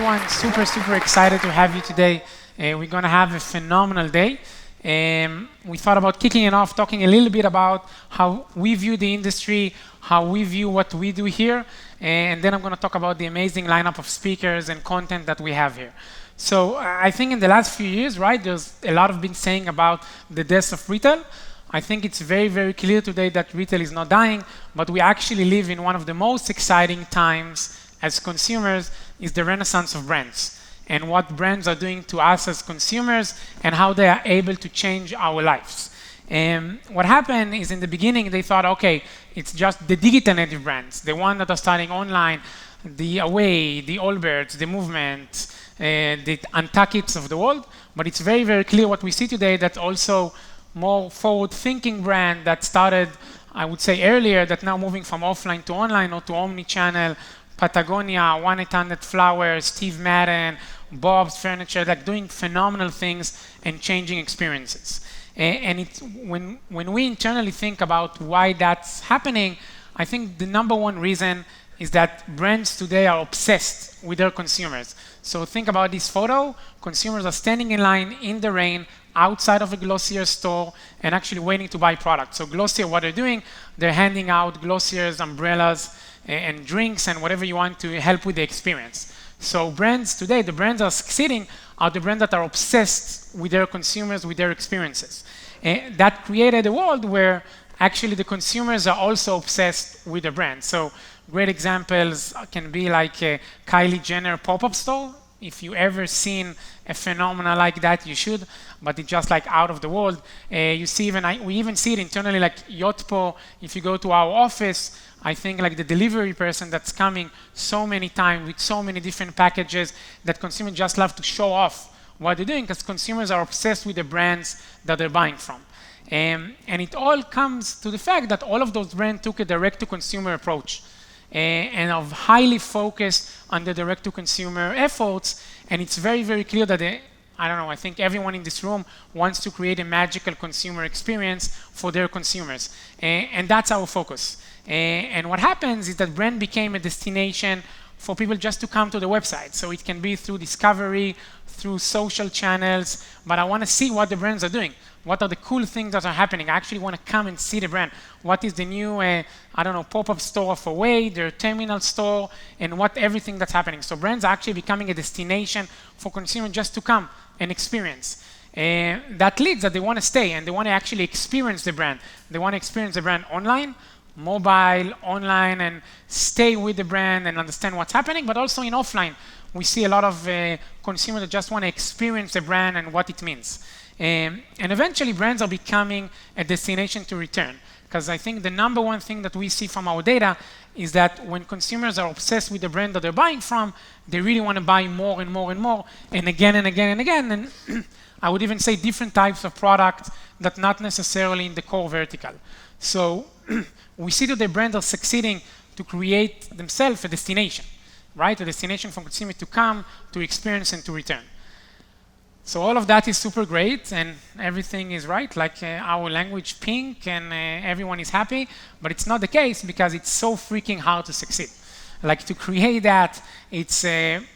everyone. Super excited to have you today. We're going to have a phenomenal day. We thought about kicking it off, talking a little bit about how we view the industry, how we view what we do here, and then I'm going to talk about the amazing lineup of speakers and content that we have here. So I think in the last few years, right, there's a lot of been saying about the death of retail. I think it's very clear today that retail is not dying, but we actually live in one of the most exciting times as consumers is the renaissance of brands and what brands are doing to us as consumers and how they are able to change our lives. What happened is in the beginning, they thought, okay, it's just the digital native brands, the ones that are starting online, the Away, the Allbirds, the Movement, the Untuckits of the world. But it's very clear what we see today that also more forward-thinking brand that started, I would say earlier, that now moving from offline to online or to omni-channel, Patagonia, 1-800-Flowers, Steve Madden, Bob's Furniture, like doing phenomenal things and changing experiences. And it's, when we internally think about why that's happening, I think the number one reason is that brands today are obsessed with their consumers. So think about this photo. Consumers are standing in line in the rain outside of a Glossier store and actually waiting to buy products. So Glossier, what they're doing, they're handing out Glossier's umbrellas and drinks and whatever you want to help with the experience. So brands today, the brands that are succeeding are the brands that are obsessed with their consumers, with their experiences. And that created a world where actually the consumers are also obsessed with the brand. So great examples can be like Kylie Jenner pop-up store. If you ever seen a phenomenon like that, you should, but it's just like out of the world. You see we even see it internally like Yotpo. If you go to our office, I think like the delivery person that's coming so many times with so many different packages that consumers just love to show off what they're doing because consumers are obsessed with the brands that they're buying from. And it all comes to the fact that all of those brands took a direct-to-consumer approach and are highly focused on the direct-to-consumer efforts. And it's very clear that I think everyone in this room wants to create a magical consumer experience for their consumers. And that's our focus. And what happens is that brand became a destination for people just to come to the website. So it can be through discovery, through social channels, but I want to see what the brands are doing. What are the cool things that are happening? I actually want to come and see the brand. What is the new, pop-up store of Away, their terminal store, and what everything that's happening. So brands are actually becoming a destination for consumers just to come and experience. That leads that they want to stay and they want to actually experience the brand. They want to experience the brand online, mobile, online, and stay with the brand and understand what's happening, but also in offline. We see a lot of consumers that just want to experience the brand and what it means. And eventually, brands are becoming a destination to return. Because I think the number one thing that we see from our data is that when consumers are obsessed with the brand that they're buying from, they really want to buy more and more and more, and again and again and again. And I would even say different types of products that not necessarily in the core vertical. So we see that the brands are succeeding to create themselves a destination, right? A destination for consumers to come, to experience, and to return. So all of that is super great, and everything is right, like our language pink, and everyone is happy, but it's not the case because it's so freaking hard to succeed. Like to create that, it's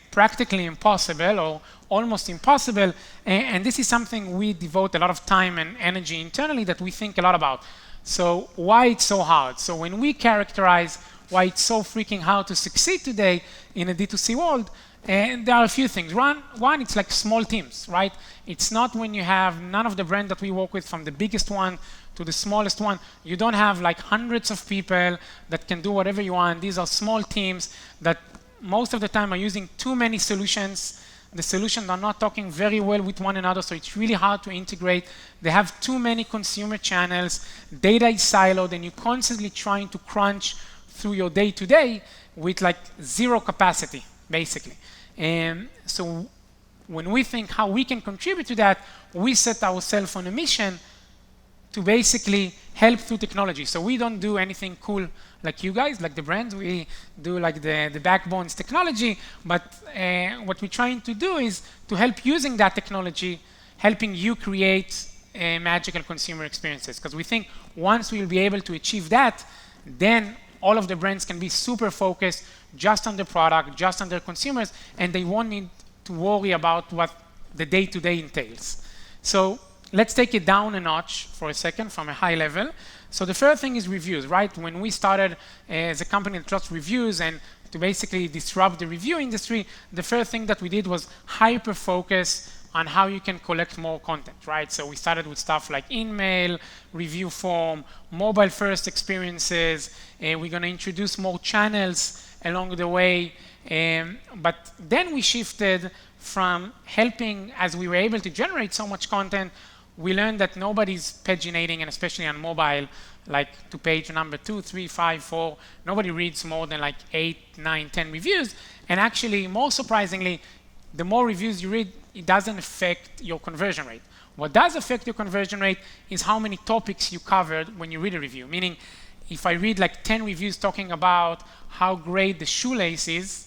practically impossible or almost impossible, and this is something we devote a lot of time and energy internally that we think a lot about. So why it's so hard? So when we characterize why it's so freaking hard to succeed today in a D2C world, and there are a few things. One, it's like small teams, right? It's not when you have none of the brands that we work with, from the biggest one to the smallest one. You don't have like hundreds of people that can do whatever you want. These are small teams that most of the time are using too many solutions. The solutions are not talking very well with one another, so it's really hard to integrate. They have too many consumer channels. Data is siloed, and you're constantly trying to crunch through your day-to-day with like zero capacity, basically. And so when we think how we can contribute to that, we set ourselves on a mission to basically help through technology. So we don't do anything cool like you guys, like the brands. We do like the backbones technology, but what we're trying to do is to help using that technology, helping you create magical consumer experiences. Because we think once we'll be able to achieve that, then all of the brands can be super focused just on the product, just on their consumers, and they won't need to worry about what the day-to-day entails. So let's take it down a notch for a second from a high level. So the first thing is reviews, right? When we started as a company that loves reviews and to basically disrupt the review industry, the first thing that we did was hyper-focus on how you can collect more content, right? So we started with stuff like in-mail, review form, mobile-first experiences. We're going to introduce more channels along the way. But then we shifted from helping, as we were able to generate so much content, we learned that nobody's paginating, and especially on mobile, like to page number 2, 3, 5, 4. Nobody reads more than like 8, 9, 10 reviews. And actually, more surprisingly, the more reviews you read, it doesn't affect your conversion rate. What does affect your conversion rate is how many topics you covered when you read a review. Meaning, if I read like 10 reviews talking about how great the shoelace is,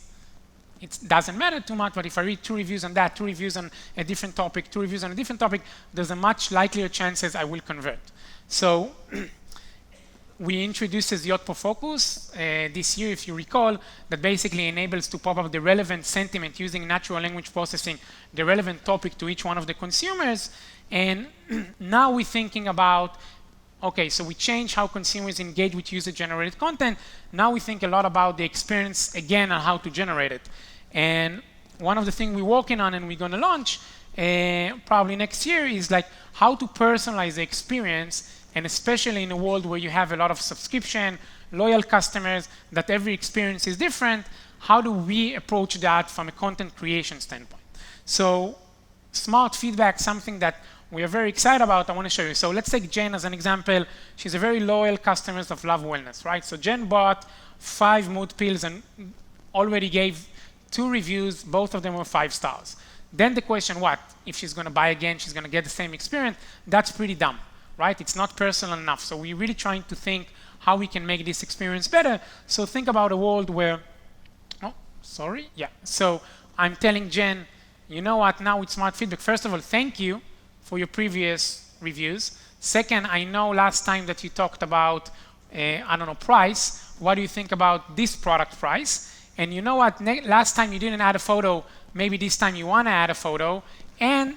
it doesn't matter too much, but if I read 2 reviews on that, 2 reviews on a different topic, 2 reviews on a different topic, there's a much likelier chances I will convert. So we introduced as Yotpo Focus this year, if you recall, that basically enables to pop up the relevant sentiment using natural language processing, the relevant topic to each one of the consumers. And now we're thinking about, okay, so we change how consumers engage with user-generated content. Now we think a lot about the experience again and how to generate it. And one of the things we're working on and we're going to launch probably next year is like how to personalize the experience, and especially in a world where you have a lot of subscription, loyal customers, that every experience is different. How do we approach that from a content creation standpoint? So smart feedback, something that we are very excited about, I want to show you. So let's take Jen as an example. She's a very loyal customer of Love Wellness, right? So Jen bought 5 mood pills and already gave 2 reviews. Both of them were 5 stars. Then the question, what? If she's going to buy again, she's going to get the same experience. That's pretty dumb, right? It's not personal enough. So we're really trying to think how we can make this experience better. So think about a world where, So I'm telling Jen, you know what, now with smart feedback, first of all, thank you for your previous reviews. Second, I know last time that you talked about, price. What do you think about this product price? And you know what, last time you didn't add a photo, maybe this time you want to add a photo, and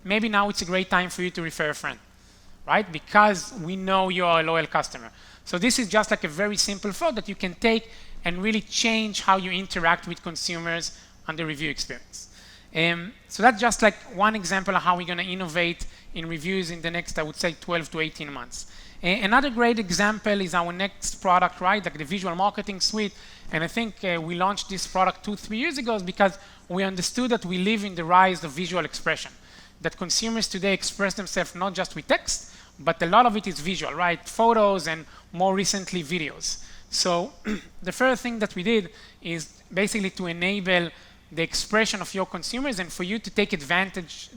maybe now it's a great time for you to refer a friend, right? Because we know you are a loyal customer. So this is just like a very simple thought that you can take and really change how you interact with consumers on the review experience. So that's just like one example of how we're going to innovate in reviews in the next, I would say, 12 to 18 months. Another great example is our next product, right, like the visual marketing suite. And I think we launched this product 2-3 years ago because we understood that we live in the rise of visual expression, that consumers today express themselves not just with text, but a lot of it is visual, right, photos and more recently videos. So the first thing that we did is basically to enable the expression of your consumers and for you to take advantage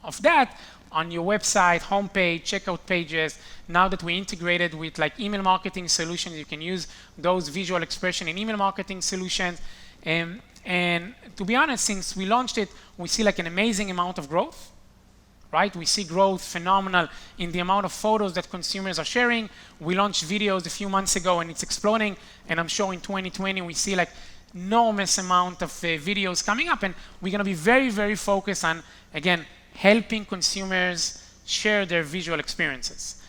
of that on your website, homepage, checkout pages. Now that we integrated with like email marketing solutions, you can use those visual expression in email marketing solutions. And to be honest, since we launched it, we see like an amazing amount of growth, right? We see growth phenomenal in the amount of photos that consumers are sharing. We launched videos a few months ago and it's exploding. And I'm sure in 2020, we see like enormous amount of videos coming up, and we're going to be very, very focused on, again, helping consumers share their visual experiences.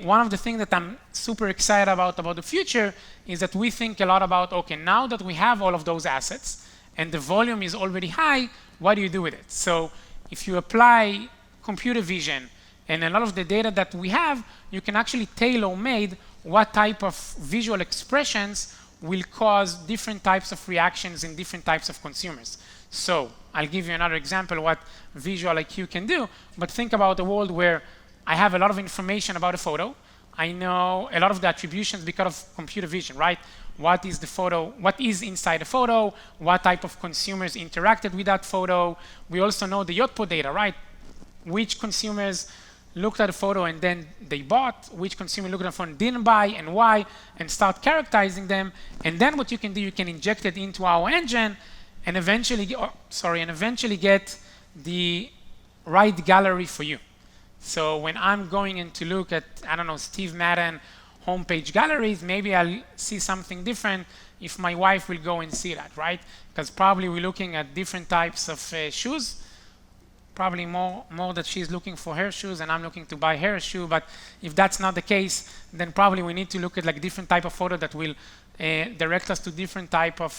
One of the things that I'm super excited about the future is that we think a lot about, okay, now that we have all of those assets and the volume is already high, what do you do with it? So if you apply computer vision and a lot of the data that we have, you can actually tailor-made what type of visual expressions will cause different types of reactions in different types of consumers. So I'll give you another example what Visual IQ can do, but think about a world where I have a lot of information about a photo. I know a lot of the attributions because of computer vision, right? What is the photo, what is inside the photo, what type of consumers interacted with that photo. We also know the Yotpo data, right? Which consumers looked at a photo and then they bought, which consumer looked at a phone and didn't buy, and why, and start characterizing them. And then what you can do, you can inject it into our engine and eventually get the right gallery for you. So when I'm going in to look at, Steve Madden homepage galleries. Maybe I'll see something different if my wife will go and see that, right? Because probably we're looking at different types of shoes. Probably more that she's looking for her shoes and I'm looking to buy her shoe. But if that's not the case, then probably we need to look at like different type of photo that will direct us to different type of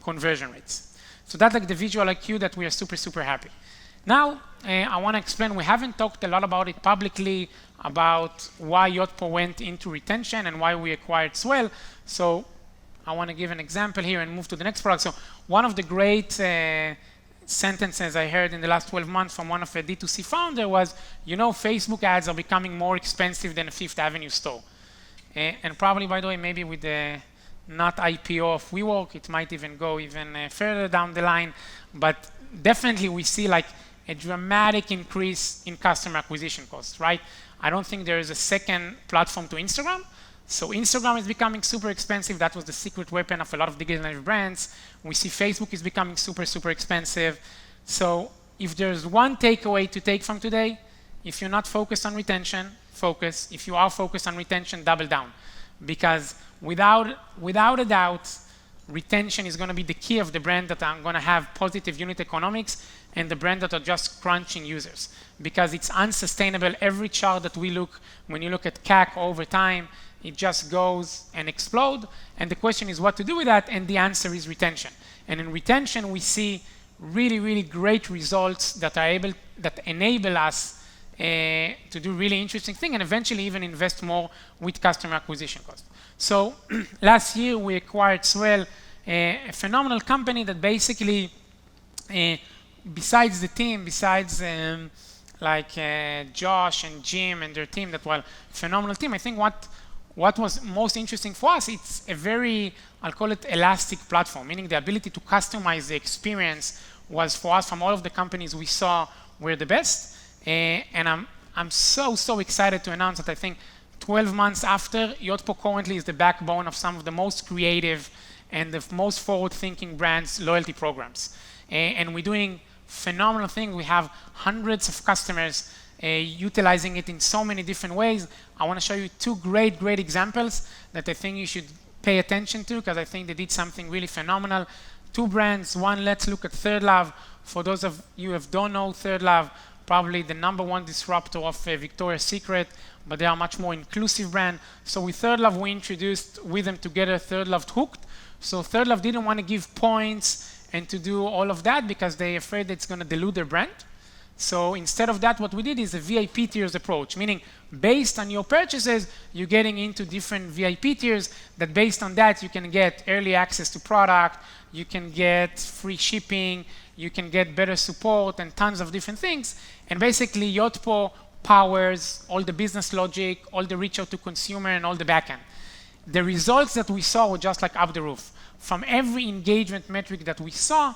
conversion rates. So that's like the visual IQ that we are super, super happy. Now, I want to explain, we haven't talked a lot about it publicly, about why Yotpo went into retention and why we acquired Swell. So I want to give an example here and move to the next product. So one of the great sentences I heard in the last 12 months from one of the D2C founder was, you know, Facebook ads are becoming more expensive than a Fifth Avenue store. And probably, by the way, maybe with the not IPO of WeWork, it might even go even further down the line. But definitely we see like a dramatic increase in customer acquisition costs, right? I don't think there is a second platform to Instagram. So Instagram is becoming super expensive. That was the secret weapon of a lot of digital native brands. We see Facebook is becoming super, super expensive. So if there's one takeaway to take from today, if you're not focused on retention, focus. If you are focused on retention, double down. Because without a doubt, retention is going to be the key of the brand that are going to have positive unit economics and the brand that are just crunching users. Because it's unsustainable. Every chart that we look, when you look at CAC over time, it just goes and explodes. And the question is what to do with that, and the answer is retention. And in retention, we see really, really great results that enable us to do really interesting things and eventually even invest more with customer acquisition cost. So last year, we acquired Swell, a phenomenal company that basically, besides the team, besides Josh and Jim and their team, that were phenomenal team, I think what was most interesting for us, it's a very, I'll call it elastic platform, meaning the ability to customize the experience was for us from all of the companies we saw were the best. And I'm so excited to announce that I think 12 months after, Yotpo currently is the backbone of some of the most creative and the most forward-thinking brands' loyalty programs. And we're doing phenomenal things. We have hundreds of customers utilizing it in so many different ways. I want to show you two great examples that I think you should pay attention to because I think they did something really phenomenal. Two brands. One, let's look at Third Love. For those of you who don't know Third Love, probably the #1 disruptor of Victoria's Secret, but they are a much more inclusive brand. So with Third Love, we introduced with them together Third Love Hooked. So Third Love didn't want to give points and to do all of that because they're afraid it's going to dilute their brand. So instead of that, what we did is a VIP tiers approach, meaning based on your purchases, you're getting into different VIP tiers that based on that, you can get early access to product, you can get free shipping, you can get better support and tons of different things. And basically, Yotpo powers all the business logic, all the reach out to consumer, and all the backend. The results that we saw were just like up the roof. From every engagement metric that we saw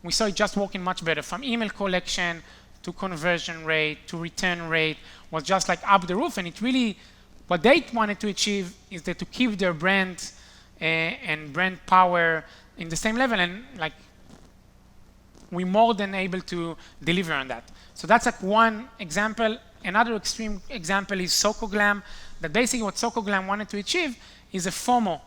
it just working much better. From email collection to conversion rate to return rate was just like up the roof. And it really, what they wanted to achieve is that to keep their brand and brand power in the same level. And like, we're more than able to deliver on that. So that's like one example. Another extreme example is SocoGlam, that basically what SocoGlam wanted to achieve is a FOMO.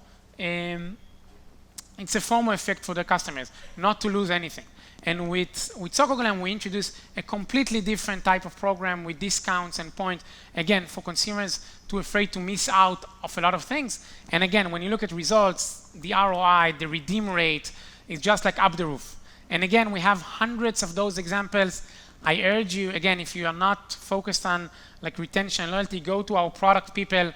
It's a FOMO effect for the customers, not to lose anything. And with SocoGlam, we introduced a completely different type of program with discounts and points, again, for consumers too afraid to miss out of a lot of things. And again, when you look at results, the ROI, the redeem rate is just like up the roof. And again, we have hundreds of those examples. I urge you, again, if you are not focused on like retention and loyalty, go to our product people.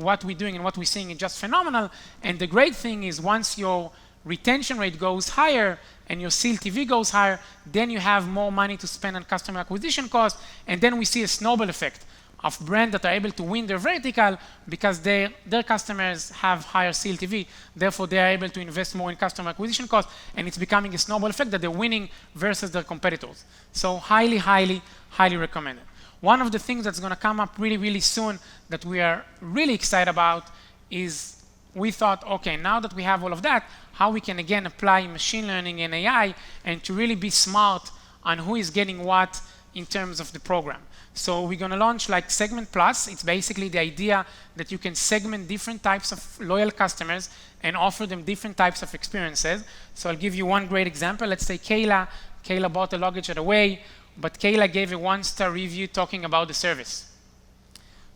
What we're doing and what we're seeing is just phenomenal. And the great thing is once your retention rate goes higher and your CLTV goes higher, then you have more money to spend on customer acquisition costs. And then we see a snowball effect of brands that are able to win their vertical because their customers have higher CLTV. Therefore, they are able to invest more in customer acquisition costs. And it's becoming a snowball effect that they're winning versus their competitors. So highly recommended. One of the things that's going to come up really soon that we are really excited about is we thought, okay, now that we have all of that, how we can again apply machine learning and AI and to really be smart on who is getting what in terms of the program. So we're going to launch like Segment Plus. It's basically the idea that you can segment different types of loyal customers and offer them different types of experiences. So I'll give you one great example. Let's say Kayla. Kayla bought a luggage at Away, but Kayla gave a 1-star review talking about the service.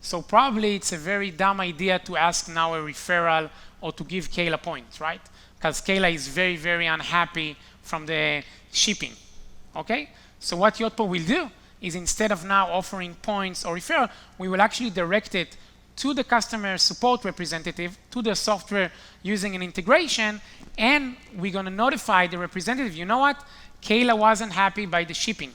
So probably it's a very dumb idea to ask now a referral or to give Kayla points, right? Because Kayla is very, very unhappy from the shipping, okay? So what Yotpo will do is instead of now offering points or referral, we will actually direct it to the customer support representative, to the software using an integration, and we're going to notify the representative, you know what? Kayla wasn't happy by the shipping.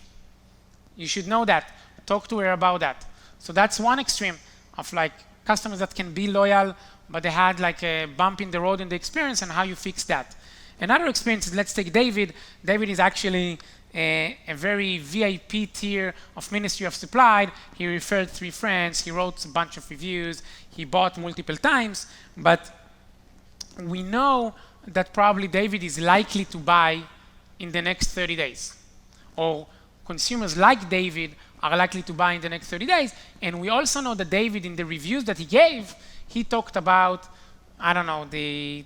You should know that. Talk to her about that. So that's one extreme of like customers that can be loyal, but they had like a bump in the road in the experience and how you fix that. Another experience is, let's take David. David is actually a very VIP tier of Ministry of Supply. He referred 3 friends. He wrote a bunch of reviews. He bought multiple times. But we know that probably David is likely to buy in the next 30 days. Or consumers like David are likely to buy in the next 30 days. And we also know that David, in the reviews that he gave, he talked about, I don't know, the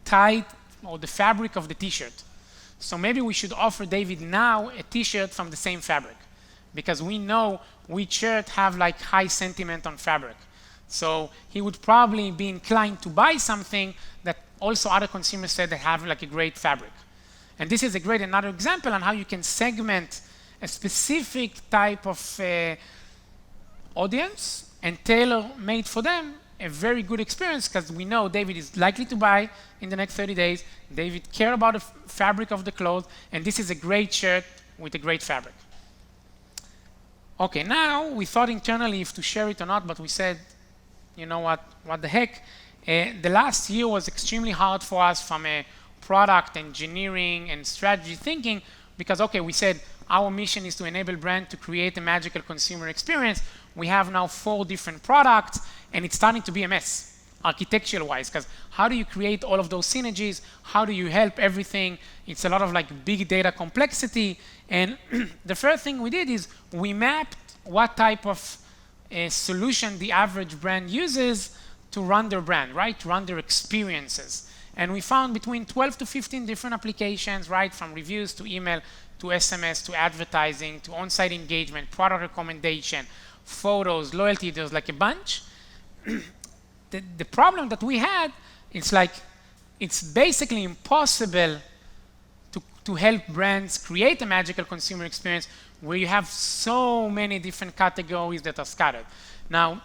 tie or the fabric of the t-shirt. So maybe we should offer David now a t-shirt from the same fabric, because we know which shirt have like high sentiment on fabric. So he would probably be inclined to buy something that also other consumers said they have like a great fabric. And this is a great another example on how you can segment a specific type of audience and tailor-made for them a very good experience, because we know David is likely to buy in the next 30 days. David cares about the fabric of the clothes, and this is a great shirt with a great fabric. Okay, now we thought internally if to share it or not, but we said, you know what the heck. The last year was extremely hard for us from a product engineering and strategy thinking, because okay, we said our mission is to enable brand to create a magical consumer experience. We have now 4 different products, and it's starting to be a mess, architectural-wise, because how do you create all of those synergies? How do you help everything? It's a lot of like big data complexity. And the first thing we did is we mapped what type of solution the average brand uses to run their brand, right? To run their experiences. And we found between 12 to 15 different applications, right? From reviews to email to SMS to advertising to on-site engagement, product recommendation, photos, loyalty. There's like a bunch. The problem that we had, it's like it's basically impossible to help brands create a magical consumer experience where you have so many different categories that are scattered. Now,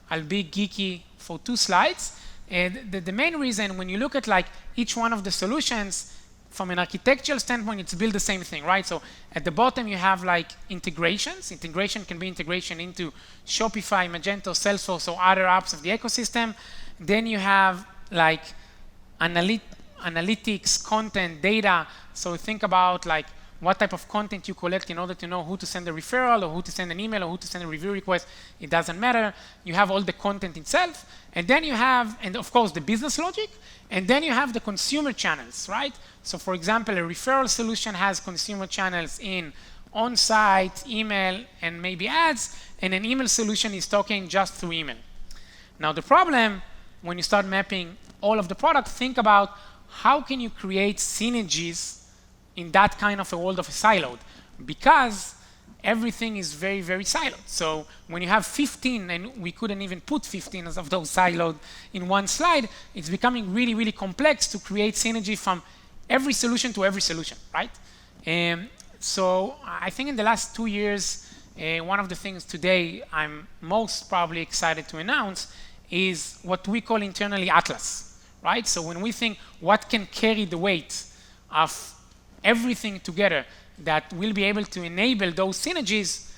I'll be geeky for 2 slides. And the main reason, when you look at like each one of the solutions, from an architectural standpoint, it's built the same thing, right? So at the bottom, you have like integrations. Integration can be integration into Shopify, Magento, Salesforce, or other apps of the ecosystem. Then you have like analytics, content, data. So think about like what type of content you collect in order to know who to send a referral or who to send an email or who to send a review request. It doesn't matter. You have all the content itself. And then you have, and of course, the business logic. And then you have the consumer channels, right? So for example, a referral solution has consumer channels in on-site, email, and maybe ads. And an email solution is talking just through email. Now the problem, when you start mapping all of the products, think about how can you create synergies in that kind of a world of a siloed, because everything is very, very siloed. So when you have 15, and we couldn't even put 15 of those siloed in one slide, it's becoming really, really complex to create synergy from every solution to every solution, right? So I think in the last 2 years, one of the things today I'm most probably excited to announce is what we call internally Atlas, right? So when we think what can carry the weight of everything together that will be able to enable those synergies,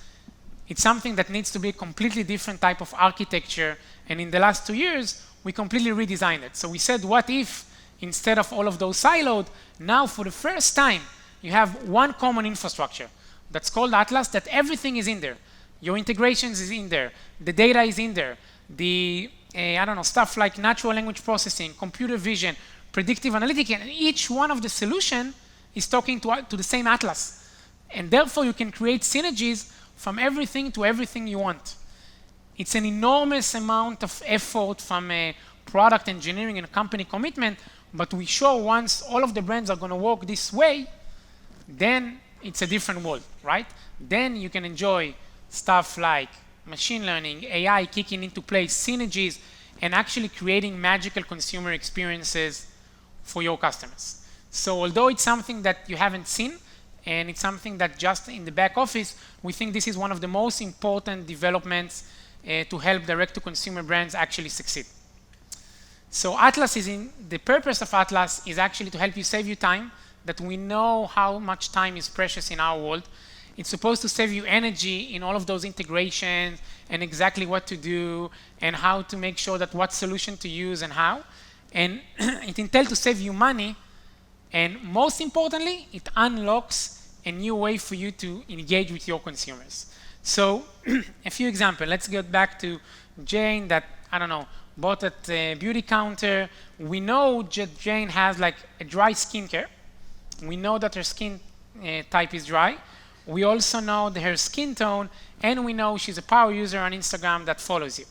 it's something that needs to be a completely different type of architecture. And in the last 2 years, we completely redesigned it. So we said, what if instead of all of those siloed, now for the first time, you have one common infrastructure that's called Atlas, that everything is in there. Your integrations is in there. The data is in there. The, I don't know, stuff like natural language processing, computer vision, predictive analytics, and each one of the solution is talking to the same Atlas. And therefore, you can create synergies from everything to everything you want. It's an enormous amount of effort from a product engineering and company commitment, but we show once all of the brands are going to work this way, then it's a different world, right? Then you can enjoy stuff like machine learning, AI kicking into place, synergies, and actually creating magical consumer experiences for your customers. So although it's something that you haven't seen, and it's something that just in the back office, we think this is one of the most important developments to help direct-to-consumer brands actually succeed. So Atlas the purpose of Atlas is actually to help you save you time, that we know how much time is precious in our world. It's supposed to save you energy in all of those integrations and exactly what to do and how to make sure that what solution to use and how. And it intends to save you money. And most importantly, it unlocks a new way for you to engage with your consumers. So a few examples. Let's get back to Jane that, I don't know, bought at a beauty counter. We know that Jane has like a dry skincare. We know that her skin type is dry. We also know her skin tone, and we know she's a power user on Instagram that follows you.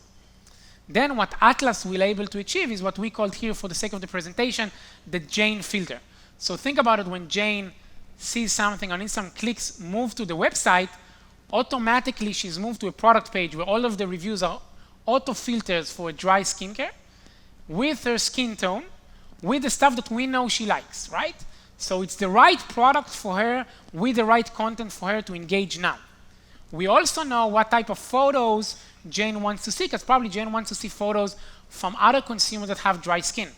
Then what Atlas will able to achieve is what we called here for the sake of the presentation, the Jane filter. So think about it, when Jane sees something on Instagram, clicks, move to the website, automatically she's moved to a product page where all of the reviews are auto filters for a dry skincare with her skin tone, with the stuff that we know she likes, right? So it's the right product for her with the right content for her to engage now. We also know what type of photos Jane wants to see, because probably Jane wants to see photos from other consumers that have dry skin,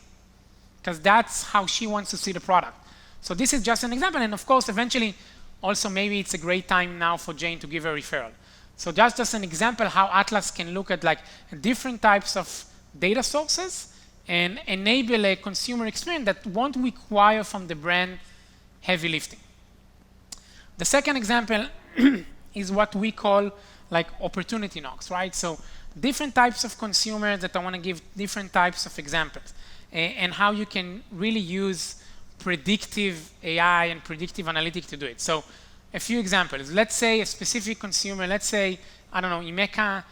because that's how she wants to see the product. So this is just an example, and of course, eventually, also maybe it's a great time now for Jane to give a referral. So that's just an example how Atlas can look at like different types of data sources and enable a consumer experience that won't require from the brand heavy lifting. The second example is what we call like opportunity knocks, right? So different types of consumers that I want to give different types of examples and how you can really use predictive AI and predictive analytics to do it. So a few examples. Let's say a specific consumer, let's say, I don't know, Imeka.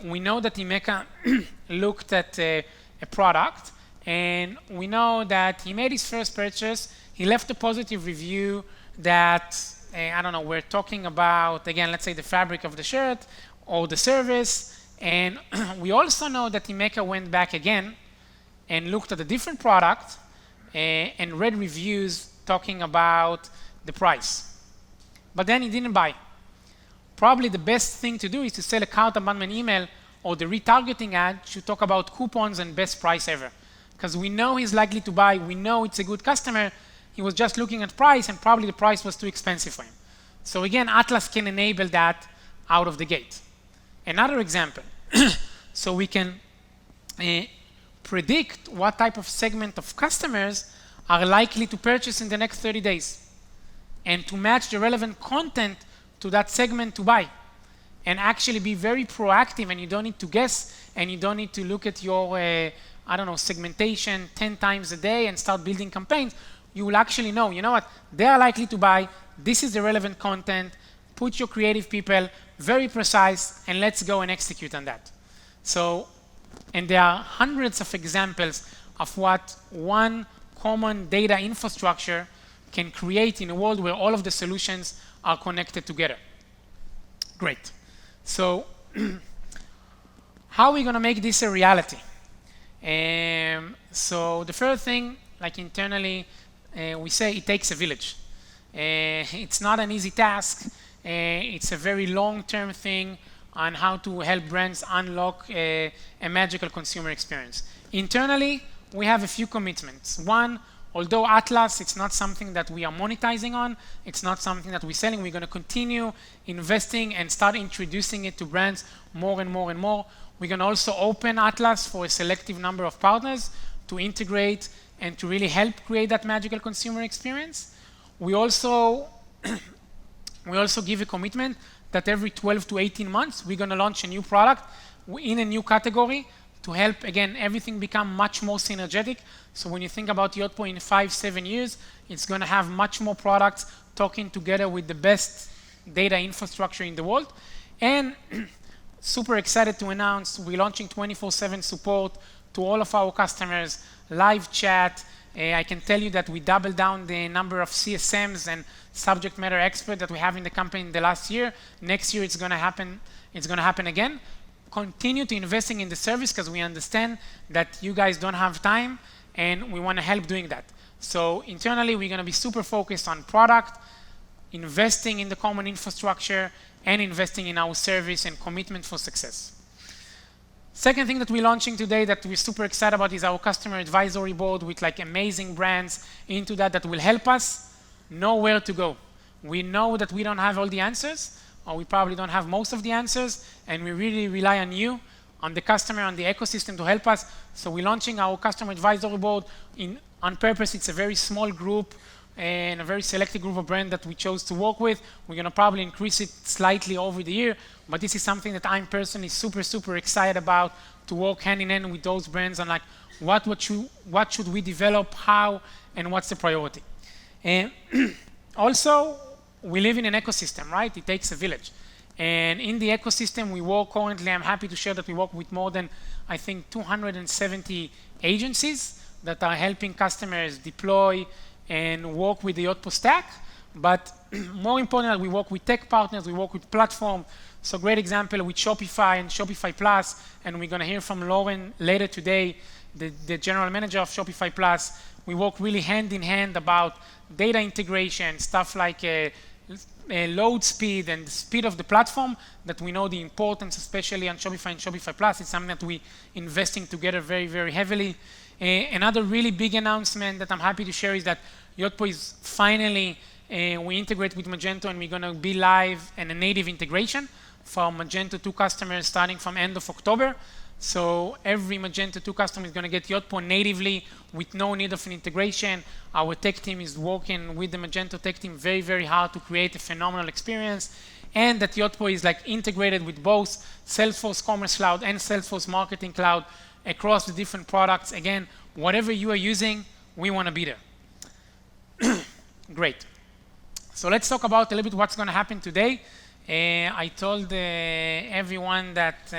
We know that Imeka looked at a product, and we know that he made his first purchase. He left a positive review that, I don't know, we're talking about, again, let's say the fabric of the shirt or the service. And we also know that Imeka went back again and looked at a different product and read reviews talking about the price. But then he didn't buy. Probably the best thing to do is to sell a cart abandonment email or the retargeting ad to talk about coupons and best price ever. Because we know he's likely to buy, we know it's a good customer, he was just looking at price and probably the price was too expensive for him. So again, Atlas can enable that out of the gate. Another example, so we can predict what type of segment of customers are likely to purchase in the next 30 days and to match the relevant content to that segment to buy and actually be very proactive, and you don't need to guess and you don't need to look at your, I don't know, segmentation 10 times a day and start building campaigns. You will actually know, you know what, they are likely to buy, this is the relevant content, put your creative people, very precise, and let's go and execute on that. So, and there are hundreds of examples of what one common data infrastructure can create in a world where all of the solutions are connected together. Great. So how are we going to make this a reality? So the first thing, like internally, we say it takes a village. It's not an easy task. It's a very long-term thing on how to help brands unlock a magical consumer experience. Internally, we have a few commitments. One, although Atlas, it's not something that we are monetizing on, it's not something that we're selling, we're going to continue investing and start introducing it to brands more and more and more. We're going to also open Atlas for a selective number of partners to integrate and to really help create that magical consumer experience. We also give a commitment that every 12 to 18 months, we're going to launch a new product in a new category to help, again, everything become much more synergetic. So when you think about Yotpo in 5-7 years, it's going to have much more products talking together with the best data infrastructure in the world. And super excited to announce we're launching 24/7 support to all of our customers, live chat. I can tell you that we doubled down the number of CSMs and subject matter experts that we have in the company in the last year. Next year it's going to happen. It's going to happen again. Continue to investing in the service because we understand that you guys don't have time, and we want to help doing that. So internally, we're going to be super focused on product, investing in the common infrastructure, and investing in our service and commitment for success. Second thing that we're launching today that we're super excited about is our customer advisory board with like amazing brands into that will help us know where to go. We know that we don't have all the answers, or we probably don't have most of the answers, and we really rely on you, on the customer, on the ecosystem to help us. So we're launching our customer advisory board on purpose. It's a very small group and a very selected group of brands that we chose to work with. We're going to probably increase it slightly over the year, but this is something that I'm personally super excited about, to work hand in hand with those brands on like what should we develop, how, and what's the priority. And also, we live in an ecosystem, right? It takes a village. And in the ecosystem we work currently, I'm happy to share that we work with more than, I think, 270 agencies that are helping customers deploy and work with the Yotpo stack. But more importantly, we work with tech partners, we work with platform. So great example with Shopify and Shopify Plus, and we're going to hear from Lauren later today, the general manager of Shopify Plus. We work really hand in hand about data integration, stuff like load speed and the speed of the platform, that we know the importance, especially on Shopify and Shopify Plus. It's something that we investing together very heavily. Another really big announcement that I'm happy to share is that Yotpo is finally, we integrate with Magento, and we're going to be live in a native integration for Magento 2 customers starting from end of October. So every Magento 2 customer is going to get Yotpo natively with no need of an integration. Our tech team is working with the Magento tech team very hard to create a phenomenal experience, and that Yotpo is like integrated with both Salesforce Commerce Cloud and Salesforce Marketing Cloud across the different products. Again, whatever you are using, we want to be there. Great. So let's talk about a little bit what's going to happen today. I told everyone that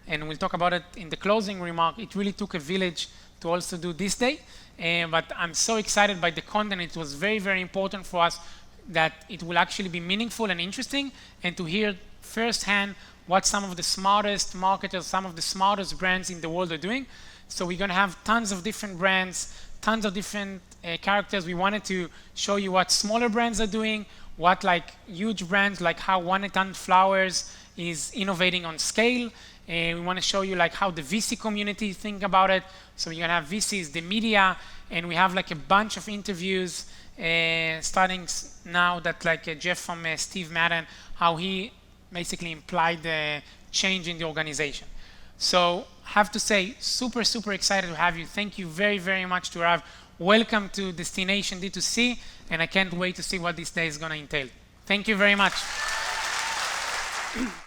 and we'll talk about it in the closing remark, it really took a village to also do this day. But I'm so excited by the content. It was very important for us that it will actually be meaningful and interesting, and to hear firsthand what some of the smartest marketers, some of the smartest brands in the world are doing. So we're going to have tons of different brands, tons of different characters. We wanted to show you what smaller brands are doing, what like huge brands like how 1-800-Flowers is innovating on scale. We want to show you like how the VC community think about it. So you're going to have VCs, the media, and we have like a bunch of interviews starting now that like Jeff from Steve Madden, how he basically implied the change in the organization. So I have to say, super excited to have you. Thank you very much to Rav. Welcome to Destination D2C, and I can't wait to see what this day is going to entail. Thank you very much.